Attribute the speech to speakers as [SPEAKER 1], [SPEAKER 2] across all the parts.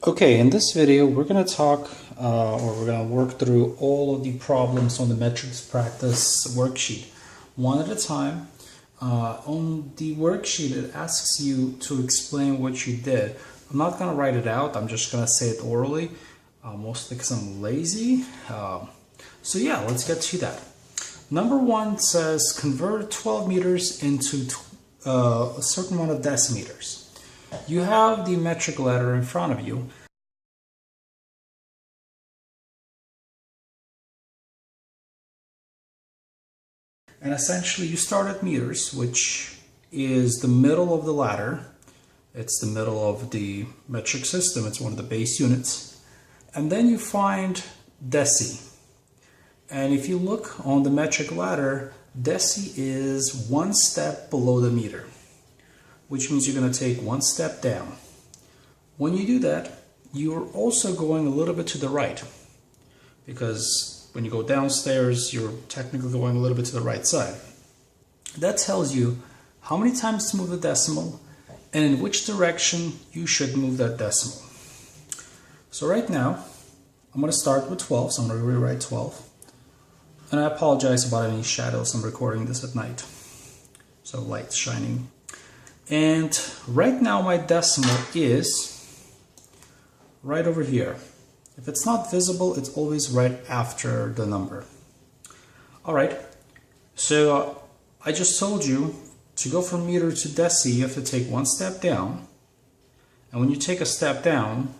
[SPEAKER 1] Okay, in this video we're going to talk or we're going to work through all of the problems on the metrics practice worksheet one at a time. On the worksheet it asks you to explain what you did. I'm not going to write it out, I'm just going to say it orally, mostly because I'm lazy. So yeah, let's get to that. Number one says convert 12 meters into a certain amount of decimeters. You have the metric ladder in front of you. And essentially you start at meters, which is the middle of the ladder. It's the middle of the metric system. It's one of the base units. And then you find deci. And if you look on the metric ladder, deci is one step below the meter, which means you're going to take one step down. When you do that, you're also going a little bit to the right, because when you go downstairs, you're technically going a little bit to the right side. That tells you how many times to move the decimal and in which direction you should move that decimal. So right now, I'm going to start with 12, so I'm going to rewrite 12. And I apologize about any shadows, I'm recording this at night, so light's shining. And right now my decimal is right over here. If it's not visible, it's always right after the number. Alright, so I just told you to go from meter to deci, you have to take one step down. And when you take a step down,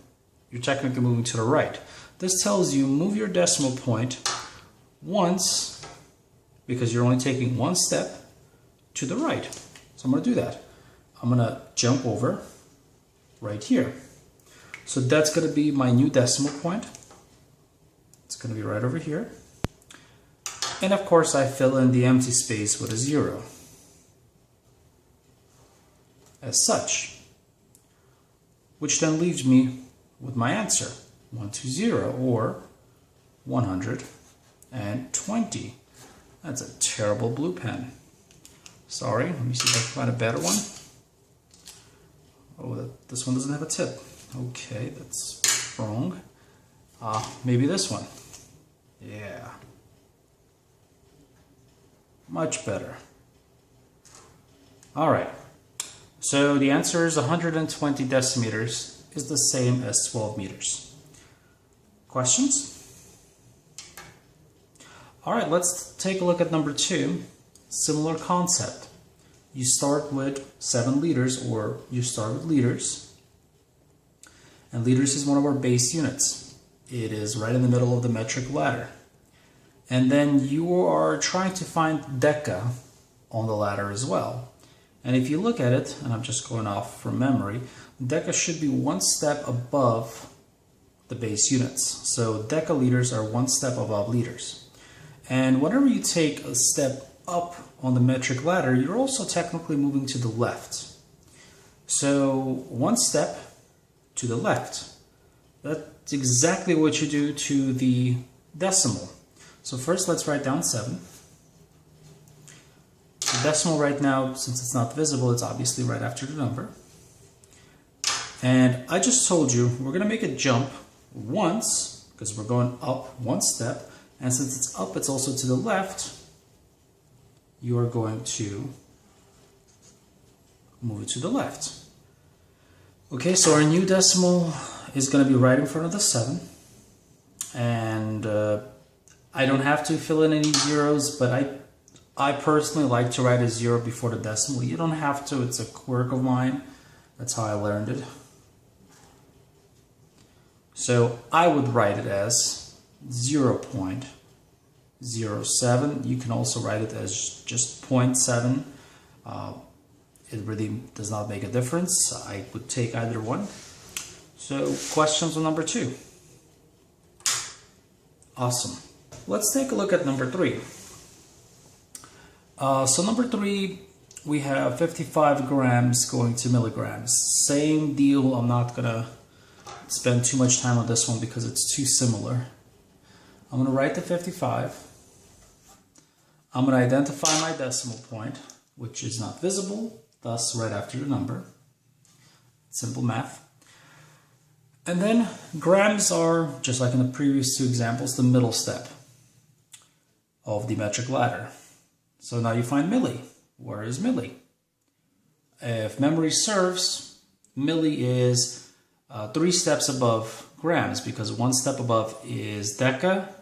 [SPEAKER 1] you're technically moving to the right. This tells you move your decimal point once, because you're only taking one step to the right. So I'm going to do that. I'm going to jump over right here. So that's going to be my new decimal point. It's going to be right over here. And of course I fill in the empty space with a 0. As such. Which then leaves me with my answer. 120 or 120. That's a terrible blue pen. Sorry, let me see if I can find a better one. Oh, this one doesn't have a tip. Okay, that's wrong. Maybe this one. Yeah. Much better. Alright. So the answer is 120 decimeters is the same as 12 meters. Questions? Alright, let's take a look at number 2. Similar concept. You start with 7 liters, or you start with liters. And liters is one of our base units. It is right in the middle of the metric ladder. And then you are trying to find deca on the ladder as well. And if you look at it, and I'm just going off from memory, deca should be one step above the base units. So decaliters are one step above liters. And whenever you take a step up on the metric ladder, you're also technically moving to the left. So one step to the left. That's exactly what you do to the decimal. So first let's write down 7. The decimal right now, since it's not visible, it's obviously right after the number. And I just told you we're going to make a jump once, because we're going up one step. And since it's up, it's also to the left. You are going to move it to the left. Okay, so our new decimal is going to be right in front of the 7. And I don't have to fill in any zeros, but I personally like to write a 0 before the decimal. You don't have to, it's a quirk of mine. That's how I learned it. So I would write it as 0.07. You can also write it as just 0.7. It really does not make a difference. I would take either one. So questions on number 2. Awesome. Let's take a look at number 3. So number 3, we have 55 grams going to milligrams. Same deal. I'm not going to spend too much time on this one because it's too similar. I'm going to write the 55. I'm going to identify my decimal point, which is not visible, thus right after the number. Simple math. And then grams are, just like in the previous two examples, the middle step of the metric ladder. So now you find milli. Where is milli? If memory serves, milli is 3 steps above grams, because 1 step above is deca.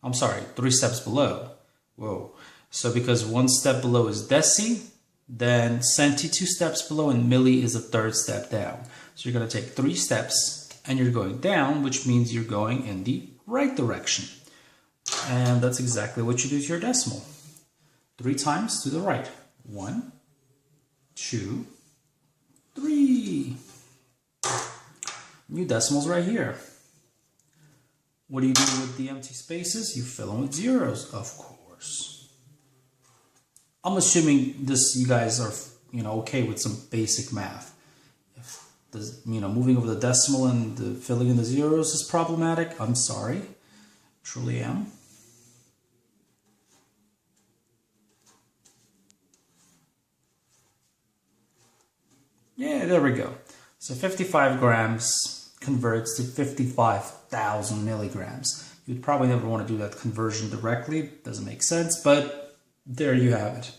[SPEAKER 1] I'm sorry, 3 steps below. Whoa. So because 1 step below is deci, then centi 2 steps below, and milli is the 3rd step down. So you're going to take 3 steps and you're going down, which means you're going in the right direction. And that's exactly what you do to your decimal. 3 times to the right. 1, 2, 3. New decimal's right here. What do you do with the empty spaces? You fill them with zeros, of course. I'm assuming this, you guys are, okay with some basic math. If moving over the decimal and filling in the zeros is problematic, I'm sorry. Truly am. Yeah, there we go. So 55 grams converts to 55,000 milligrams. You'd probably never want to do that conversion directly. Doesn't make sense, but there you have it.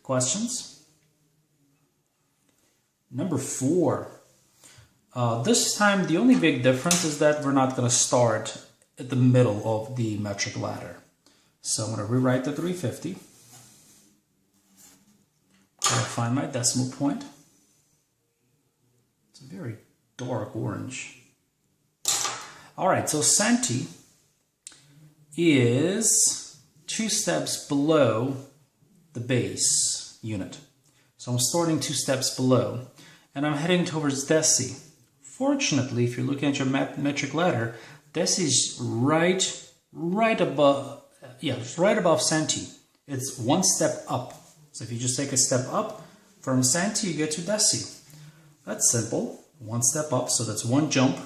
[SPEAKER 1] Questions? Number 4. This time, the only big difference is that we're not going to start at the middle of the metric ladder. So I'm going to rewrite the 350. I'm going to find my decimal point. It's a very dark orange. Alright, so Santee is 2 steps below the base unit. So I'm starting 2 steps below, and I'm heading towards deci. Fortunately, if you're looking at your metric ladder, deci is right above Santee. It's 1 step up. So if you just take a step up from Santee, you get to deci. That's simple. 1 step up, so that's 1 jump.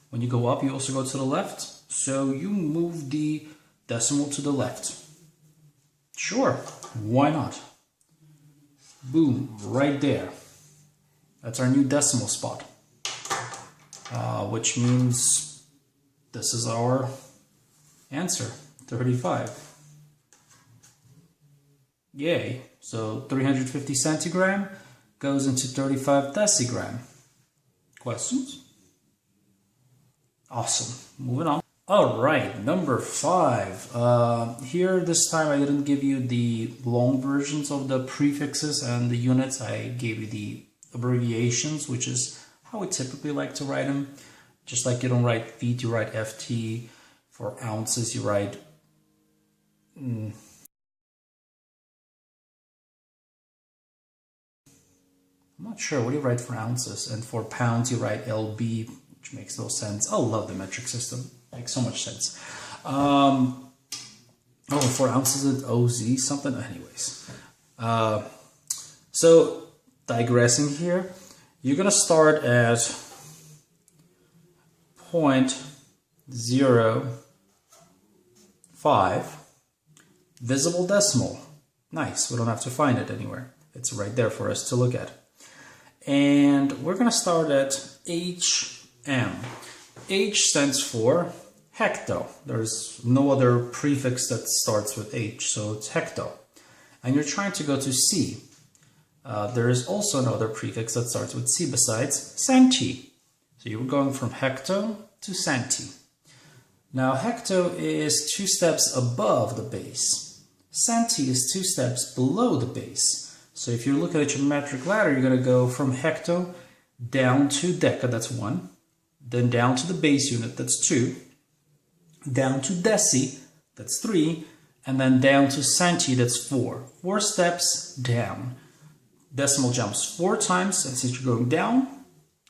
[SPEAKER 1] When you go up, you also go to the left. So you move the decimal to the left. Sure, why not? Boom, right there. That's our new decimal spot. Which means this is our answer, 35. Yay. So 350 centigram goes into 35 decigram. Questions? Awesome. Moving on. All right, number 5. Here, this time I didn't give you the long versions of the prefixes and the units. I gave you the abbreviations, which is how we typically like to write them. Just like you don't write feet, you write FT. For ounces, you write... I'm not sure. What do you write for ounces? And for pounds, you write LB, which makes no sense. I love the metric system. Makes so much sense. For ounces, it's OZ something. Anyways. So, digressing here, you're going to start at 0.05 visible decimal. Nice. We don't have to find it anywhere. It's right there for us to look at. And we're going to start at HM. H stands for Hecto. There's no other prefix that starts with H, so it's Hecto. And you're trying to go to C. There is also another prefix that starts with C besides Santee. So you were going from Hecto to Santee. Now Hecto is 2 steps above the base. Santee is 2 steps below the base. So if you're looking at your metric ladder, you're going to go from Hecto down to deca, that's 1. Then down to the base unit, that's 2. Down to deci, that's 3. And then down to Santee, that's 4. 4 steps down. Decimal jumps 4 times, and since you're going down,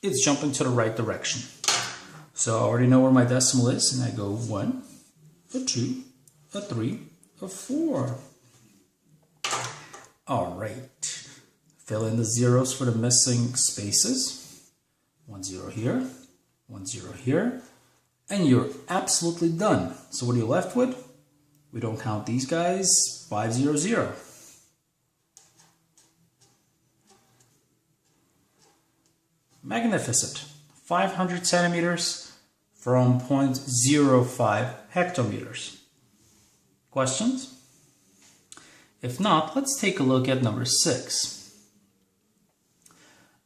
[SPEAKER 1] it's jumping to the right direction. So I already know where my decimal is, and I go 1, a 2, a 3, a 4. All right. Fill in the zeros for the missing spaces. 1 0 here, 1 0 here, and you're absolutely done. So what are you left with? We don't count these guys. 5 0 0. Magnificent. 500 centimeters from 0.05 hectometers. Questions? If not, let's take a look at number 6.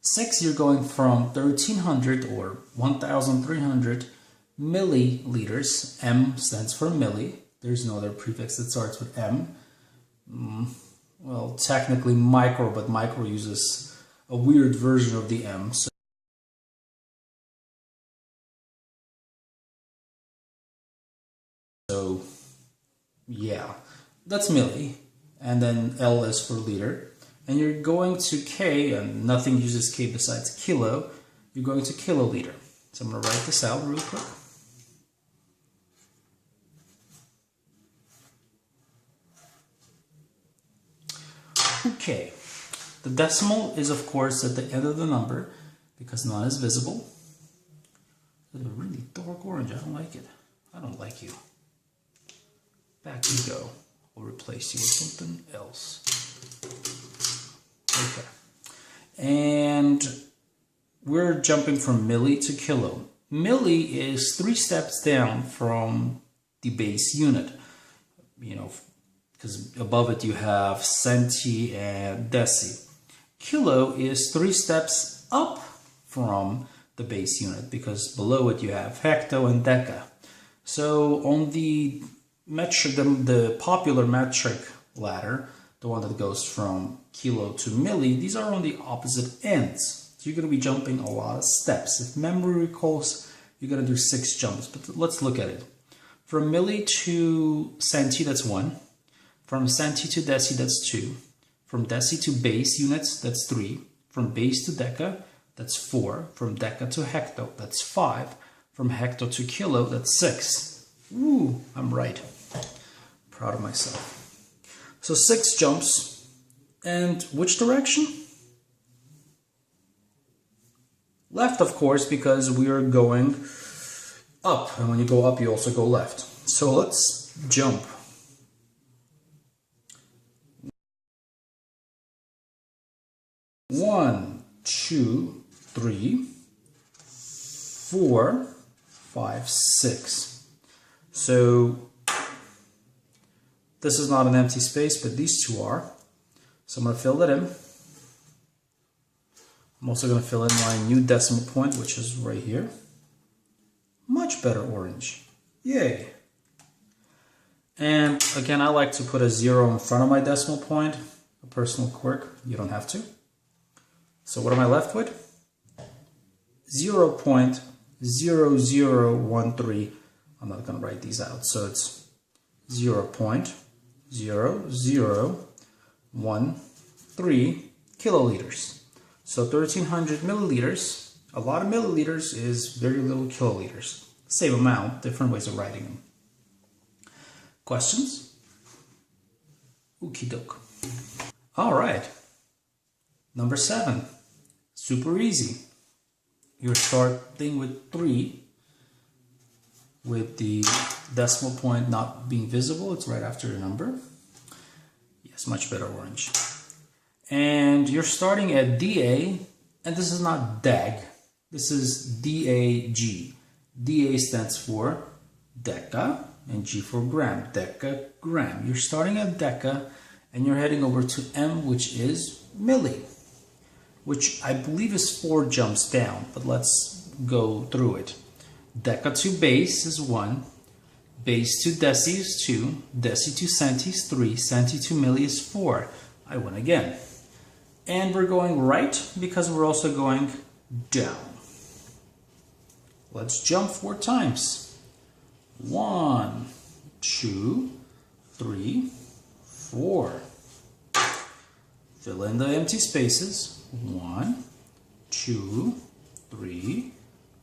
[SPEAKER 1] 6, you're going from 1300 or 1300 milliliters. M stands for milli. There's no other prefix that starts with M. Well, technically micro, but micro uses a weird version of the M. So yeah, that's milli. And then L is for liter. And you're going to K, and nothing uses K besides kilo. You're going to kiloliter. So I'm going to write this out real quick. Okay, the decimal is of course at the end of the number because none is visible. It's a really dark orange. I don't like it. I don't like you. Back you go. We'll replace you with something else. Okay. And we're jumping from milli to kilo. Milli is 3 steps down from the base unit. You know, because above it you have Santee and Deci. Kilo is 3 steps up from the base unit because below it you have Hecto and Deca. So on the metric, the popular metric ladder, the one that goes from kilo to milli, these are on the opposite ends. So you're going to be jumping a lot of steps. If memory recalls, you're going to do 6 jumps. But let's look at it. From milli to Santee, that's 1. From Santee to Deci, that's 2. From Deci to base units, that's 3. From base to Deca, that's 4. From Deca to Hecto, that's 5. From Hecto to kilo, that's 6. Woo, I'm right. Proud of myself. So 6 jumps. And which direction? Left, of course, because we are going up. And when you go up, you also go left. So let's jump. 1, 2, 3, 4, 5, 6. So this is not an empty space, but these 2 are. So I'm going to fill that in. I'm also going to fill in my new decimal point, which is right here. Much better orange. Yay! And again, I like to put a 0 in front of my decimal point. A personal quirk. You don't have to. So what am I left with? 0.0013. I'm not going to write these out. So it's 0.0013 kiloliters. So 1300 milliliters. A lot of milliliters is very little kiloliters. Same amount, different ways of writing them. Questions? Okie doke. All right. Number 7. Super easy. You're starting with 3 with the decimal point not being visible. It's right after your number. Yes, much better orange. And you're starting at DA, and this is not DAG. This is DAG. DA stands for deca and G for gram. Decagram. You're starting at deca and you're heading over to M, which is milli, which I believe is 4 jumps down, but let's go through it. Deca to base is 1, base to deci is 2, deci to Santee is 3, Santee to milli is 4. I win again. And we're going right because we're also going down. Let's jump 4 times. 1, 2, 3, 4. Fill in the empty spaces. 1, 2, 3,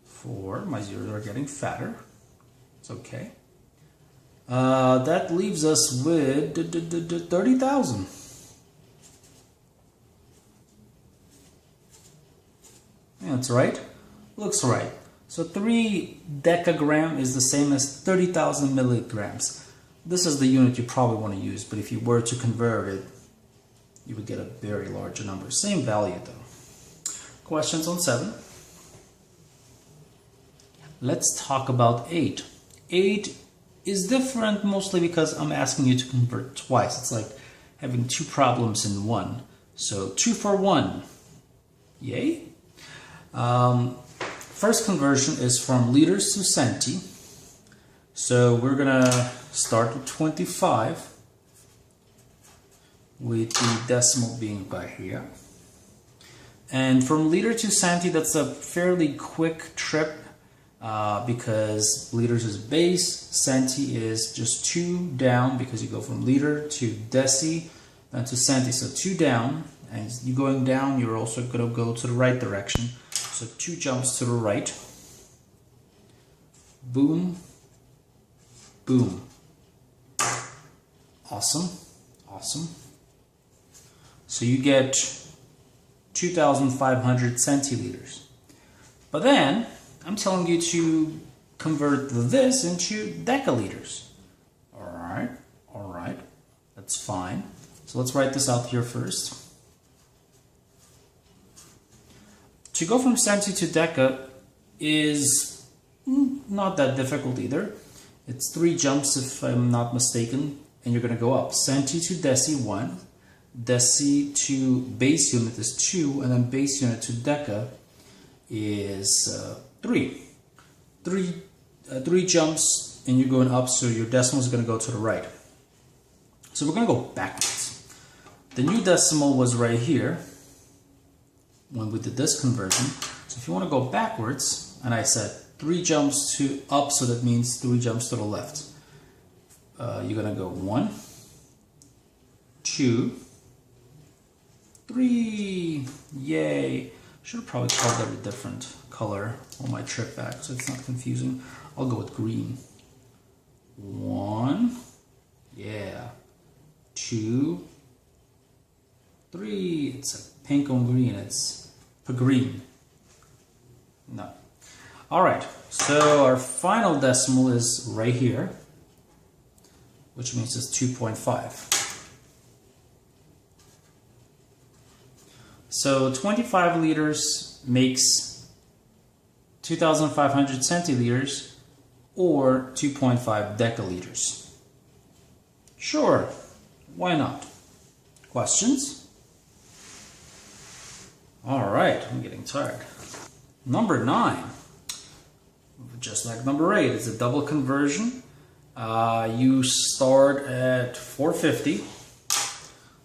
[SPEAKER 1] 4. My zeros are getting fatter. It's okay. That leaves us with 30,000. That's right. Looks right. So 3 decagram is the same as 30,000 milligrams. This is the unit you probably want to use, but if you were to convert it, you would get a very large number. Same value though. Questions on 7? Let's talk about 8. 8 is different mostly because I'm asking you to convert twice. It's like having two problems in one. So 2 for 1. Yay! First conversion is from liters to centi. So we're gonna start with 25 with the decimal being by here. And from liter to centi, that's a fairly quick trip because liters is base, centi is just 2 down because you go from liter to deci, then to centi. So 2 down, and you going down, you're also going to go to the right direction. So 2 jumps to the right. Boom, boom. Awesome, awesome. So you get 2,500 centiliters. But then, I'm telling you to convert this into decaliters. Alright, that's fine. So let's write this out here first. To go from centi to deca is not that difficult either. It's 3 jumps if I'm not mistaken, and you're going to go up. Centi to deci 1, deci to base unit is 2, and then base unit to deca is 3. 3 jumps, and you're going up, so your decimal is going to go to the right. So we're going to go backwards. The new decimal was right here when we did this conversion. So if you want to go backwards, and I said 3 jumps to up, so that means 3 jumps to the left. You're going to go 1, 2, 3. Yay! Should have probably called that a different color on my trip back so it's not confusing. I'll go with green. 1, yeah, 2, 3. It's a pink on green. It's a green. No. All right. So our final decimal is right here, which means it's 2.5. So 25 liters makes 2,500 centiliters or 2.5 decaliters. Sure, why not? Questions? All right, I'm getting tired. Number 9, just like number 8, it's a double conversion. You start at 450.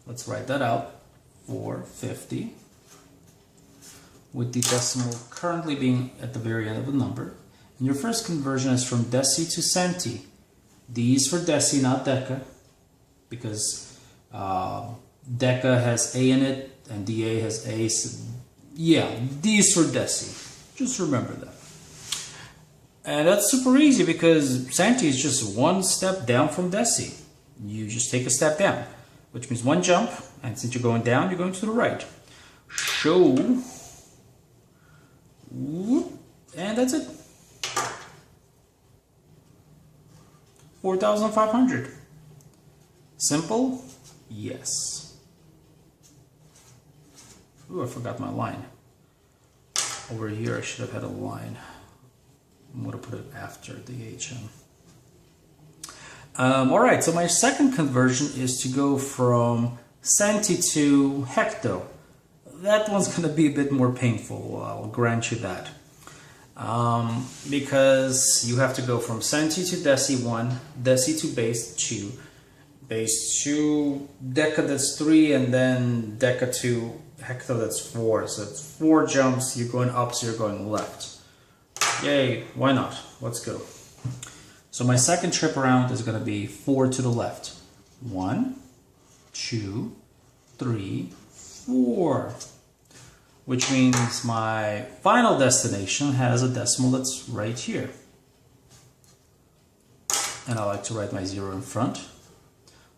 [SPEAKER 1] Let's write that out. 450, with the decimal currently being at the very end of the number. And your first conversion is from deci to centi. D is for deci, not deca, because deca has A in it and DA has A. So yeah, D is for deci. Just remember that. And that's super easy because centi is just one step down from deci. You just take a step down, which means 1 jump, and since you're going down, you're going to the right. Show, whoop, and that's it. 4,500. Simple? Yes. Ooh, I forgot my line. Over here, I should have had a line. I'm going to put it after the HM. Alright, so my second conversion is to go from Santee to Hecto. That one's going to be a bit more painful, I'll grant you that. Because you have to go from Santee to deci 1, deci to base 2, base 2, deca that's 3, and then deca to Hecto that's 4. So it's 4 jumps, you're going up, so you're going left. Yay, why not? Let's go. So my second trip around is going to be 4 to the left. 1, 2, 3, 4. Which means my final destination has a decimal that's right here. And I like to write my 0 in front.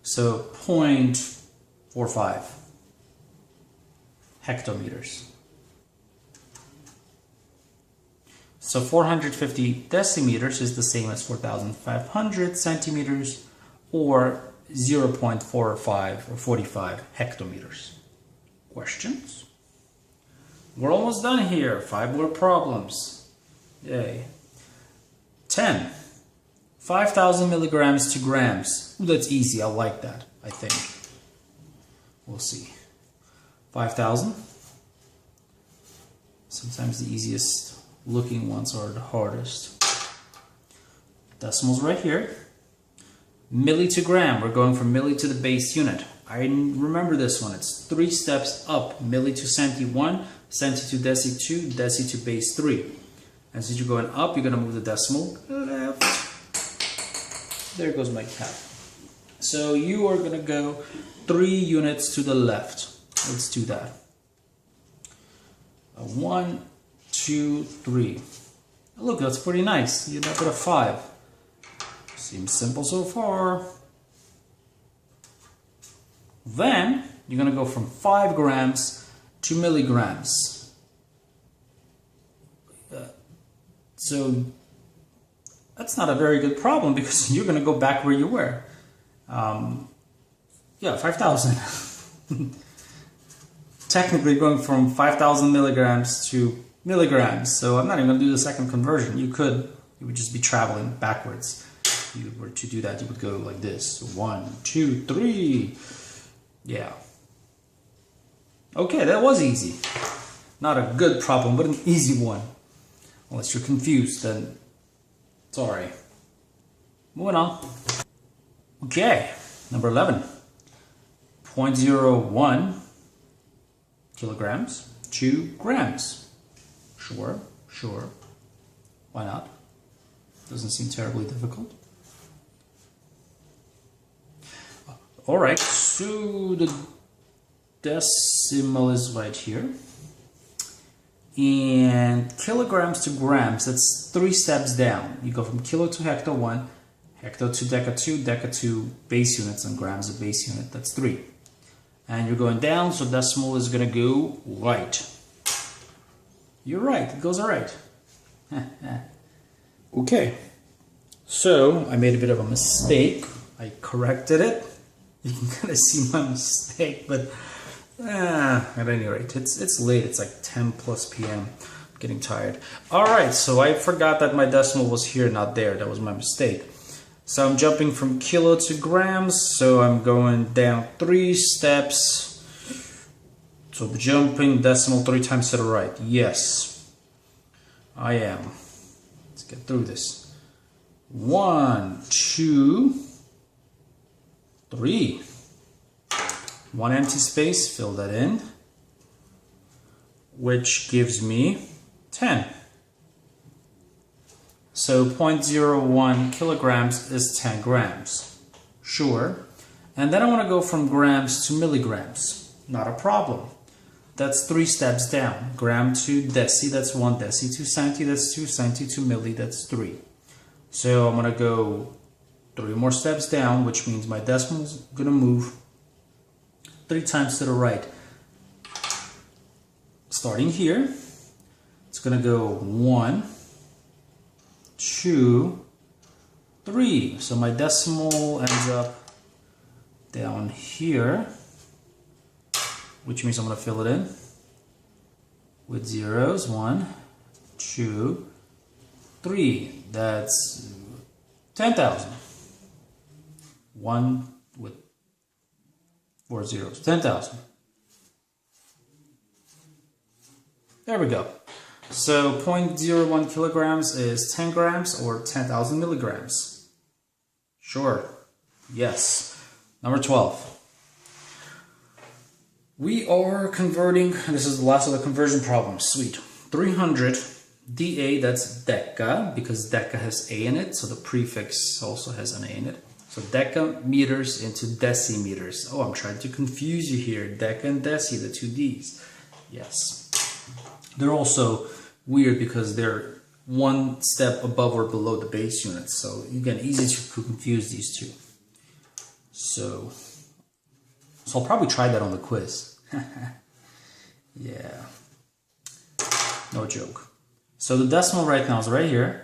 [SPEAKER 1] So 0.45 hectometers. So 450 decimeters is the same as 4,500 centimeters, or 0.45 or 45 hectometers. Questions? We're almost done here. 5 more problems. Yay. 10. 5,000 milligrams to grams. Ooh, that's easy. I like that, I think. We'll see. 5,000. Sometimes the easiest looking ones are the hardest. Decimals right here. Milli to gram. We're going from milli to the base unit. I remember this one. It's 3 steps up. Milli to centi 1, centi to deci 2, deci to base 3. And since you're going up, you're going to move the decimal left. There goes my cap. So you are going to go 3 units to the left. Let's do that. 1, 2, 3. Look, that's pretty nice. You end up with a 5. Seems simple so far. Then you're going to go from 5 grams to milligrams. So that's not a very good problem because you're going to go back where you were. Yeah, 5,000. Technically going from 5,000 milligrams to milligrams. So I'm not even going to do the second conversion. You would just be traveling backwards. If you were to do that, you would go like this. 1, 2, 3. Yeah. Okay, that was easy. Not a good problem, but an easy one. Unless you're confused, then sorry. Moving on. Okay, number 11. 0.01 kilograms to grams. Sure. Why not? Doesn't seem terribly difficult. Alright, so the decimal is right here. And kilograms to grams, that's 3 steps down. You go from kilo to hecto 1, hecto to deca 2, deca to base units, and grams of base unit, that's 3. And you're going down, so decimal is going to go right. You're right, it goes alright. Okay, so I made a bit of a mistake. I corrected it. You can kind of see my mistake, but at any rate, it's late. It's like 10 plus p.m. I'm getting tired. Alright, so I forgot that my decimal was here, not there. That was my mistake. So I'm jumping from kilo to grams, so I'm going down 3 steps. So jumping decimal 3 times to the right. Yes, I am. Let's get through this. 1, 2, 3. 1 empty space, fill that in, which gives me 10. So 0.01 kilograms is 10 grams. Sure. And then I want to go from grams to milligrams. Not a problem. That's 3 steps down. Gram to deci, that's 1 deci. To centi, that's 2 centi. To milli, that's 3. So I'm going to go 3 more steps down, which means my decimal is going to move 3 times to the right. Starting here, it's going to go 1, 2, 3. So my decimal ends up down here, which means I'm going to fill it in with zeros. 1, 2, 3. That's 10,000. 1 with 4 zeros. 10,000. There we go. So 0.01 kilograms is 10 grams or 10,000 milligrams. Sure. Yes. Number 12. We are converting, this is the last of the conversion problems. Sweet. 300 dA, that's deca, because deca has A in it, so the prefix also has an A in it. So deca meters into decimeters. Oh, I'm trying to confuse you here. Deca and deci, the 2 Ds. Yes. They're also weird because they're 1 step above or below the base units. So again, easy to confuse these two. So I'll probably try that on the quiz. Yeah. No joke. So the decimal right now is right here.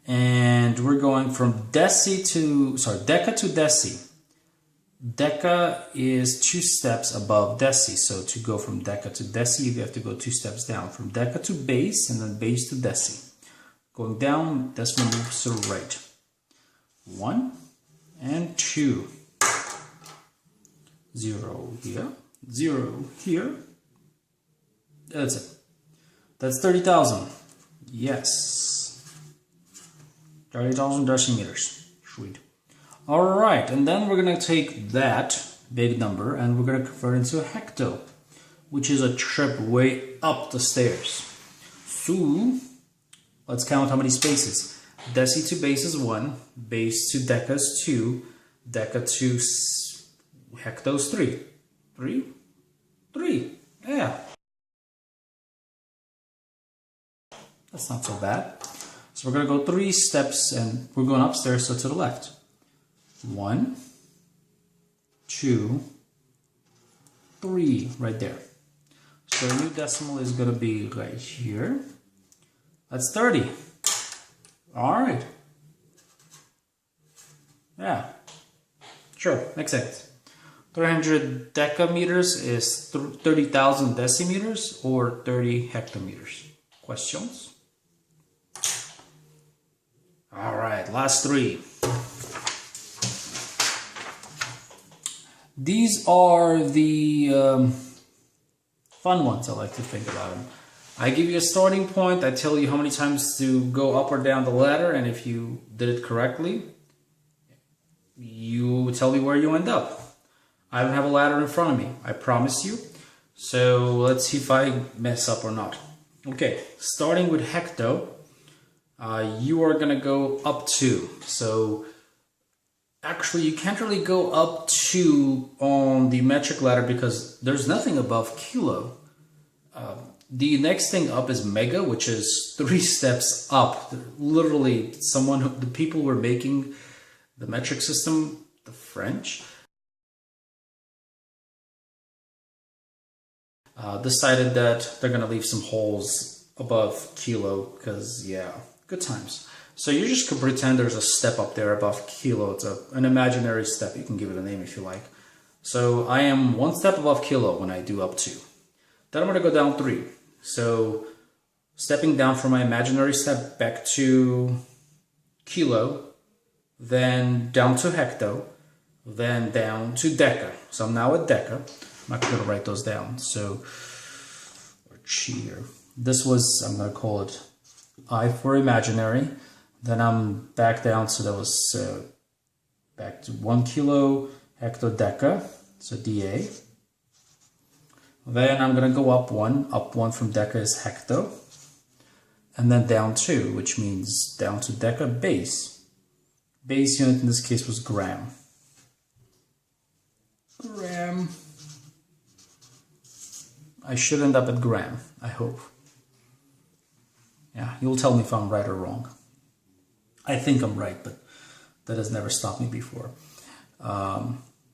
[SPEAKER 1] And we're going from deca to deci. Deca is 2 steps above deci. So to go from deca to deci, you have to go 2 steps down. From deca to base, and then base to deci. Going down, decimal moves to the right. 1 and 2. 0 here, 0 here. That's it. That's 30,000. Yes. 30,000 decimeters. Sweet. Alright, and then we're going to take that big number and we're going to convert it into a hecto, which is a trip way up the stairs. So, let's count how many spaces. Deci to base is 1, base to deca is 2, deca to hecto is 3. 3? 3. Yeah. That's not so bad. So we're going to go 3 steps and we're going upstairs, so to the left. 1, 2, 3, right there. So the new decimal is going to be right here. That's 30. Alright. Yeah. Sure, makes sense. 300 decameters is 30,000 decimeters or 30 hectometers. Questions? Alright, last 3. These are the fun ones I like to think about them. I give you a starting point, I tell you how many times to go up or down the ladder, and if you did it correctly, you tell me where you end up. I don't have a ladder in front of me, I promise you. So let's see if I mess up or not. Okay, starting with hecto, you are going to go up 2. So actually you can't really go up 2 on the metric ladder because there's nothing above kilo. The next thing up is mega, which is 3 steps up. Literally, the people who were making the metric system, the French, decided that they're going to leave some holes above kilo because, yeah, good times. So you just could pretend there's a step up there above kilo. It's an imaginary step. You can give it a name if you like. So I am 1 step above kilo when I do up 2. Then I'm going to go down 3. So stepping down from my imaginary step back to kilo, then down to hecto, then down to deca. So I'm now at deca. I'm not going to write those down. So, or cheer. This was, I'm going to call it I for imaginary. Then I'm back down, so that was back to 1 kilo, hectodeca, so DA. Then I'm going to go up 1 from deca is hecto. And then down 2, which means down to deca base. Base unit in this case was gram. Gram. I should end up at gram, I hope. Yeah, you'll tell me if I'm right or wrong. I think I'm right, but that has never stopped me before.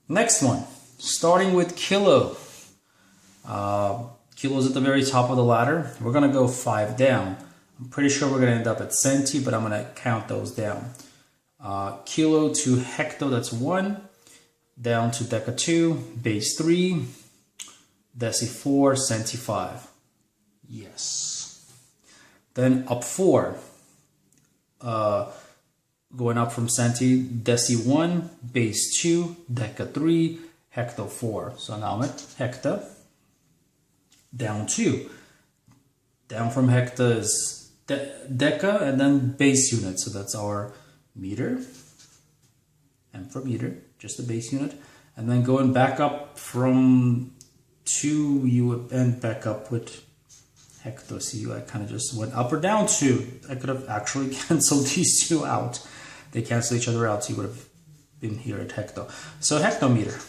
[SPEAKER 1] Next one, starting with kilo. Kilo's at the very top of the ladder. We're going to go 5 down. I'm pretty sure we're going to end up at Santee, but I'm going to count those down. Kilo to hecto, that's 1. Down to deca 2, base 3, deci 4, Santee 5. Yes. Then up 4. Going up from Santee, deci 1, base 2, deca 3, hecto 4. So now I'm at hecta. Down 2. Down from hecta is deca and then base unit. So that's our meter. M for meter, just the base unit. And then going back up from 2, you would end back up with hecto. See, I kind of just went up or down 2. I could have actually canceled these 2 out. They cancel each other out, so you would have been here at hecto. So hectometer.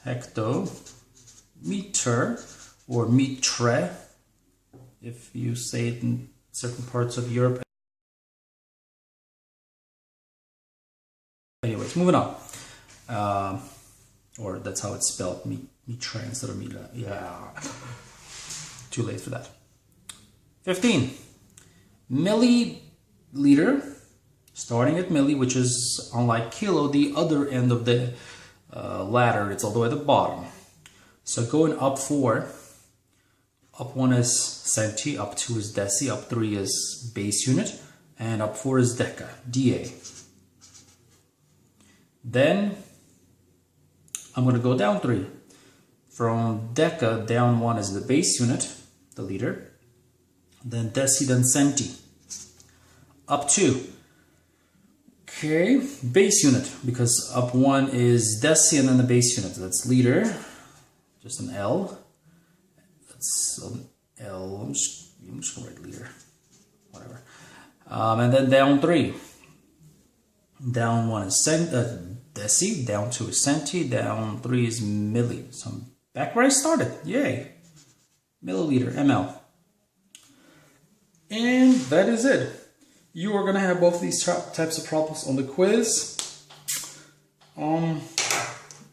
[SPEAKER 1] Hectometer, or metre, if you say it in certain parts of Europe. Anyways, moving on. Or that's how it's spelled, metre instead of meter. Yeah. Too late for that. 15. Milliliter, starting at milli, which is unlike kilo, the other end of the ladder. It's all the way at the bottom. So going up 4, Up 1 is Santee, up 2 is Deci, up 3 is base unit, and up 4 is Deca, DA. Then I'm going to go down 3. From Deca, down 1 is the base unit, the leader. Then Deci, then Santee. Up 2. Okay, base unit, because up 1 is Deci and then the base unit. That's leader, just an L. That's an L. I'm just going to write leader, whatever. And then down 3. Down 1 is Deci, down 2 is Santee, down 3 is milli. So I'm back where I started. Yay! Milliliter, ml. And that is it. You are going to have both of these types of problems on the quiz.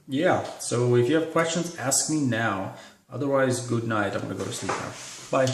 [SPEAKER 1] Yeah, so if you have questions, ask me now. Otherwise, good night. I'm going to go to sleep now. Bye.